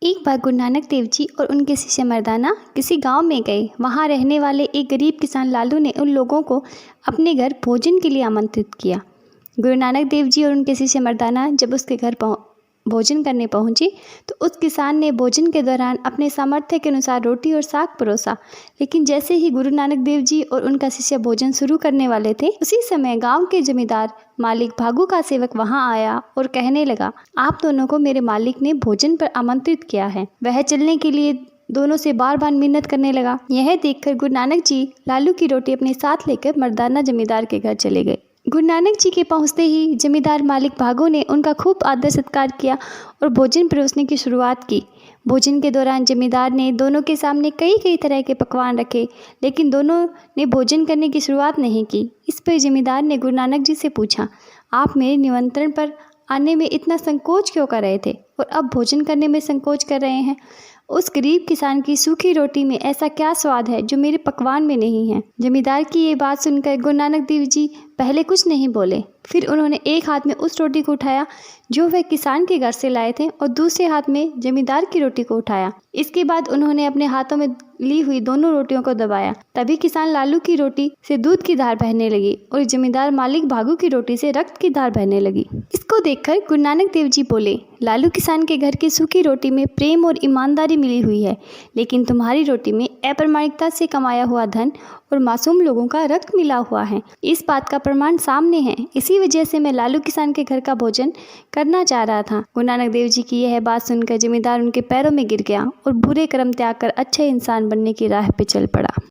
एक बार गुरु नानक देव जी और उनके शिष्य मर्दाना किसी गांव में गए। वहां रहने वाले एक गरीब किसान लालू ने उन लोगों को अपने घर भोजन के लिए आमंत्रित किया। गुरु नानक देव जी और उनके शिष्य मर्दाना जब उसके घर भोजन करने पहुंचे तो उस किसान ने भोजन के दौरान अपने सामर्थ्य के अनुसार रोटी और साग परोसा। लेकिन जैसे ही गुरु नानक देव जी और उनका शिष्य भोजन शुरू करने वाले थे, उसी समय गांव के जमींदार मालिक भागू का सेवक वहां आया और कहने लगा, आप दोनों को मेरे मालिक ने भोजन पर आमंत्रित किया है। वह चलने के लिए दोनों से बार बार मिन्नत करने लगा। यह देखकर गुरु नानक जी लालू की रोटी अपने साथ लेकर मर्दाना जमींदार के घर चले गए। गुरु नानक जी के पहुंचते ही जमींदार मालिक भागो ने उनका खूब आदर सत्कार किया और भोजन परोसने की शुरुआत की। भोजन के दौरान जमींदार ने दोनों के सामने कई तरह के पकवान रखे, लेकिन दोनों ने भोजन करने की शुरुआत नहीं की। इस पर जमींदार ने गुरु नानक जी से पूछा, आप मेरे निमंत्रण पर आने में इतना संकोच क्यों कर रहे थे और अब भोजन करने में संकोच कर रहे हैं? उस गरीब किसान की सूखी रोटी में ऐसा क्या स्वाद है जो मेरे पकवान में नहीं है? जमींदार की ये बात सुनकर गुरु नानक देव जी पहले कुछ नहीं बोले। फिर उन्होंने एक हाथ में उस रोटी को उठाया जो वह किसान के घर से लाए थे और दूसरे हाथ में जमींदार की रोटी को उठाया। इसके बाद उन्होंने अपने हाथों में ली हुई दोनों रोटियों को दबाया। तभी किसान लालू की रोटी से दूध की धार बहने लगी और जमींदार मालिक भागू की रोटी से रक्त की धार बहने लगी। इसको देखकर गुरु नानक देव जी बोले, लालू किसान के घर की सूखी रोटी में प्रेम और ईमानदारी मिली हुई है, लेकिन तुम्हारी रोटी में अप्रामाणिकता से कमाया हुआ धन और मासूम लोगों का रक्त मिला हुआ है। इस बात का प्रमाण सामने है। इसी वजह से मैं लालू किसान के घर का भोजन करना चाह रहा था। गुरु नानक देव जी की यह बात सुनकर जमींदार उनके पैरों में गिर गया और बुरे कर्म त्याग कर अच्छे इंसान बनने की राह पे चल पड़ा।